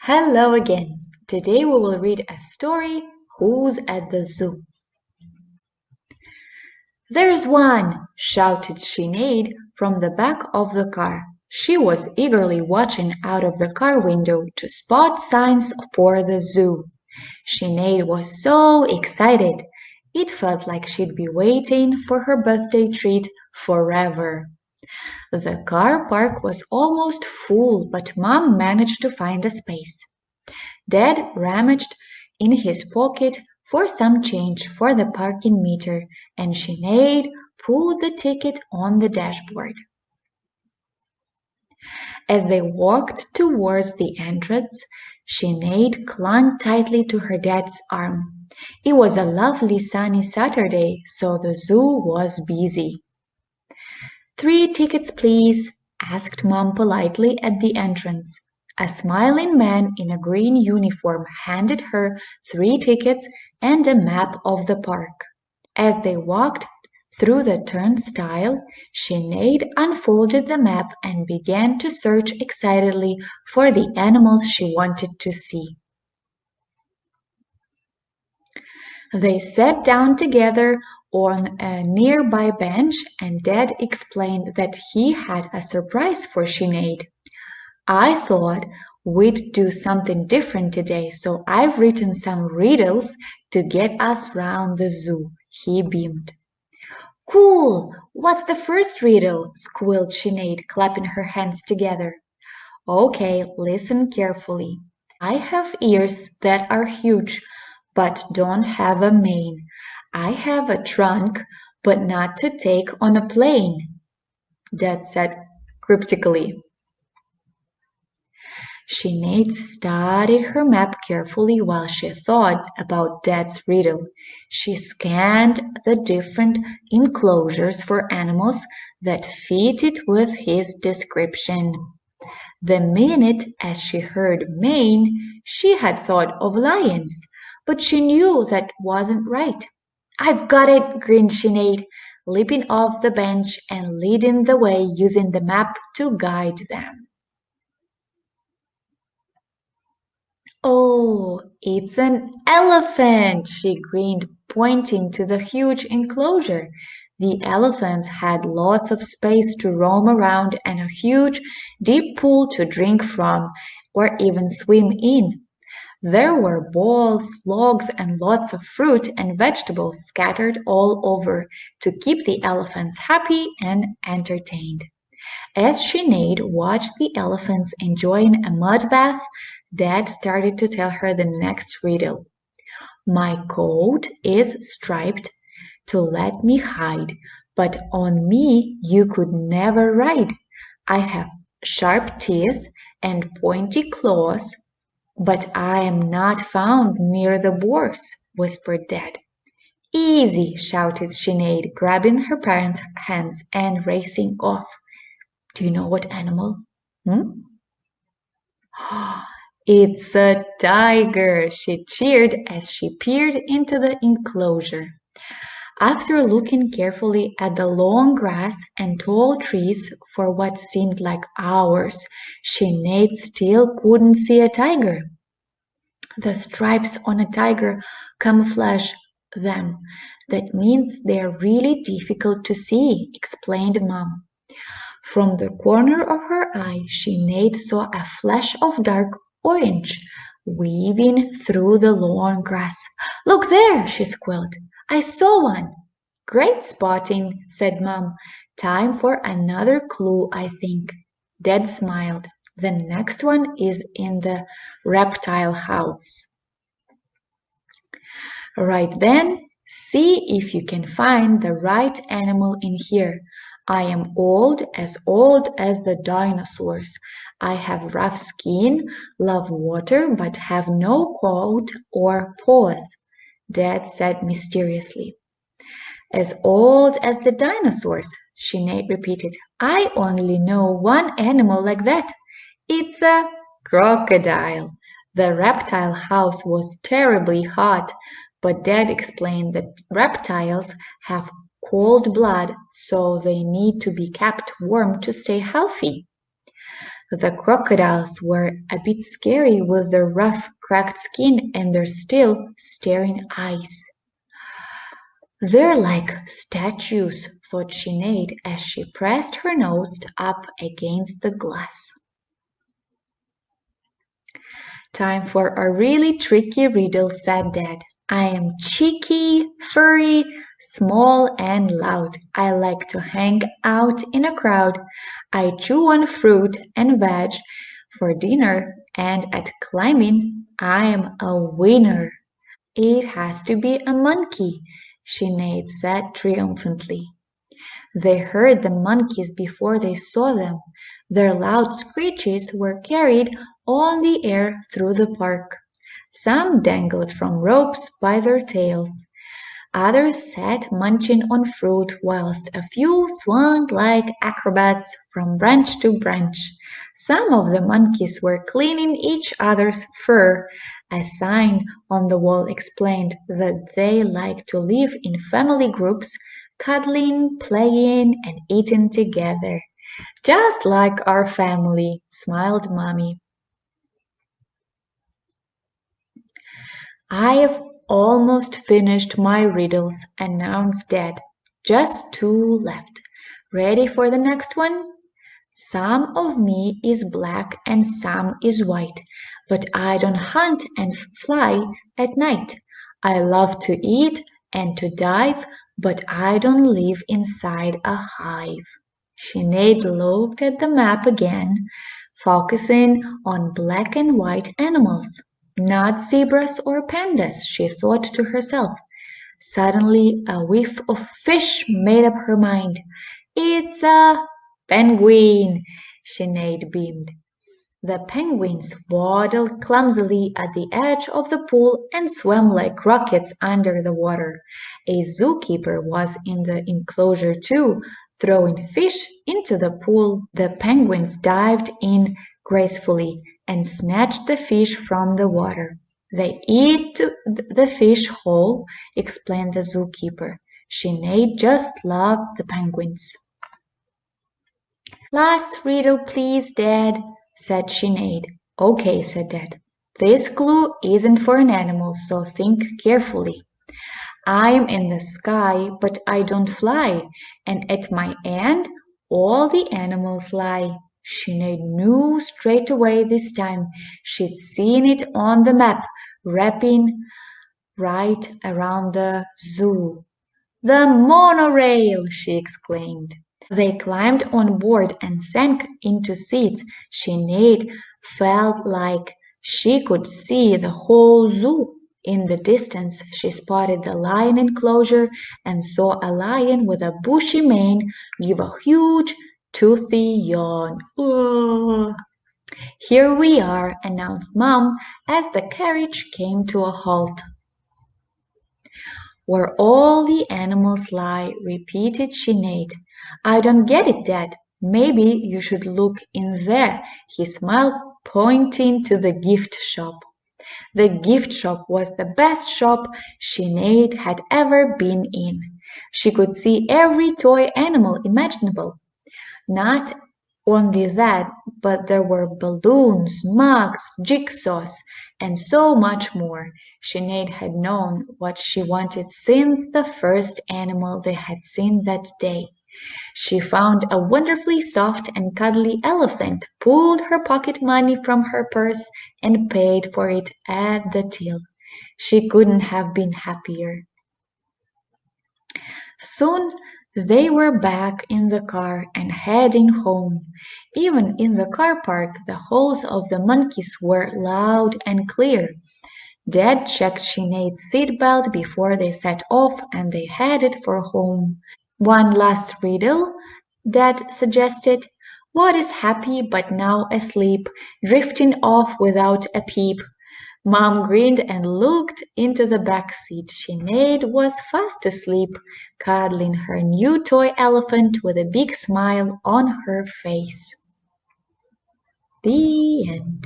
Hello again. Today we will read a story, Who's at the Zoo? There's one, shouted Sinead from the back of the car. She was eagerly watching out of the car window to spot signs for the zoo. Sinead was so excited. It felt like she'd be waiting for her birthday treat forever. The car park was almost full, but Mom managed to find a space. Dad rummaged in his pocket for some change for the parking meter, and Sinead pulled the ticket on the dashboard. As they walked towards the entrance, Sinead clung tightly to her dad's arm. It was a lovely sunny Saturday, so the zoo was busy. 3 tickets, please, asked Mom politely at the entrance. A smiling man in a green uniform handed her 3 tickets and a map of the park. As they walked through the turnstile, Sinead unfolded the map and began to search excitedly for the animals she wanted to see. They sat down together on a nearby bench and Dad explained that he had a surprise for Sinead. I thought we'd do something different today, so I've written some riddles to get us round the zoo, he beamed. Cool! What's the first riddle? Squealed Sinead, clapping her hands together. Okay, listen carefully. I have ears that are huge, but don't have a mane. I have a trunk, but not to take on a plane, Dad said cryptically. Sinead studied her map carefully while she thought about Dad's riddle. She scanned the different enclosures for animals that fitted with his description. The minute as she heard mane, she had thought of lions, but she knew that wasn't right. I've got it, grinned Sinead, leaping off the bench and leading the way using the map to guide them. Oh, it's an elephant, she grinned, pointing to the huge enclosure. The elephants had lots of space to roam around and a huge, deep pool to drink from or even swim in. There were balls, logs, and lots of fruit and vegetables scattered all over to keep the elephants happy and entertained. As Sinead watched the elephants enjoying a mud bath, Dad started to tell her the next riddle. My coat is striped to let me hide, but on me you could never ride. I have sharp teeth and pointy claws, but I am not found near the boars, whispered Dad. Easy, shouted Sinead, grabbing her parents' hands and racing off. Do you know what animal? Hmm? It's a tiger, she cheered as she peered into the enclosure. After looking carefully at the long grass and tall trees for what seemed like hours, Sinead still couldn't see a tiger. The stripes on a tiger camouflage them. That means they're really difficult to see, explained Mom. From the corner of her eye Sinead saw a flash of dark orange weaving through the long grass. Look there, she squealed. I saw one. Great spotting, said Mom. Time for another clue, I think. Dad smiled. The next one is in the reptile house. Right then, see if you can find the right animal in here. I am old as the dinosaurs. I have rough skin, love water, but have no coat or paws, Dad said mysteriously. As old as the dinosaurs, Sinead repeated. I only know one animal like that. It's a crocodile. The reptile house was terribly hot, but Dad explained that reptiles have cold blood, so they need to be kept warm to stay healthy. The crocodiles were a bit scary with their rough, cracked skin and their still, staring eyes. "They're like statues," thought Sinead as she pressed her nose up against the glass. "Time for a really tricky riddle," said Dad. "I am cheeky, furry, small and loud. I like to hang out in a crowd. I chew on fruit and veg for dinner, and at climbing I am a winner." "It has to be a monkey," Sinead said triumphantly. They heard the monkeys before they saw them. Their loud screeches were carried on the air through the park. Some dangled from ropes by their tails. Others sat munching on fruit, whilst a few swung like acrobats from branch to branch. Some of the monkeys were cleaning each other's fur. A sign on the wall explained that they liked to live in family groups, cuddling, playing, and eating together. "Just like our family," smiled Mommy. "I've almost finished my riddles," announced Dad. "Just two left. Ready for the next one? Some of me is black and some is white, but I don't hunt and fly at night. I love to eat and to dive, but I don't live inside a hive." Sinead looked at the map again, focusing on black and white animals. "Not zebras or pandas," she thought to herself. Suddenly a whiff of fish made up her mind. "It's a penguin!" Sinead beamed. The penguins waddled clumsily at the edge of the pool and swam like rockets under the water. A zookeeper was in the enclosure too, throwing fish into the pool. The penguins dived in gracefully and snatched the fish from the water. "They eat the fish whole," explained the zookeeper. Sinead just loved the penguins. "Last riddle, please, Dad," said Sinead. "Okay," said Dad. "This clue isn't for an animal, so think carefully. I'm in the sky, but I don't fly, and at my end all the animals lie." Sinead knew straight away this time. She'd seen it on the map, wrapping right around the zoo. "The monorail!" she exclaimed. They climbed on board and sank into seats. Sinead felt like she could see the whole zoo. In the distance she spotted the lion enclosure and saw a lion with a bushy mane give a huge, toothy yawn. "Oh." "Here we are," announced Mom as the carriage came to a halt. "Where all the animals lie," repeated Sinead. "I don't get it, Dad. Maybe you should look in there." He smiled, pointing to the gift shop. The gift shop was the best shop Sinead had ever been in. She could see every toy animal imaginable. Not only that, but there were balloons, mugs, jigsaws, and so much more. Sinead had known what she wanted since the first animal they had seen that day. She found a wonderfully soft and cuddly elephant, pulled her pocket money from her purse, and paid for it at the till. She couldn't have been happier. Soon they were back in the car and heading home. Even in the car park, the halls of the monkeys were loud and clear. Dad checked Sinead's seatbelt before they set off and they headed for home. "One last riddle," Dad suggested. "What is happy but now asleep, drifting off without a peep?" Mom grinned and looked into the back seat. Sinead was fast asleep, cuddling her new toy elephant with a big smile on her face. The end.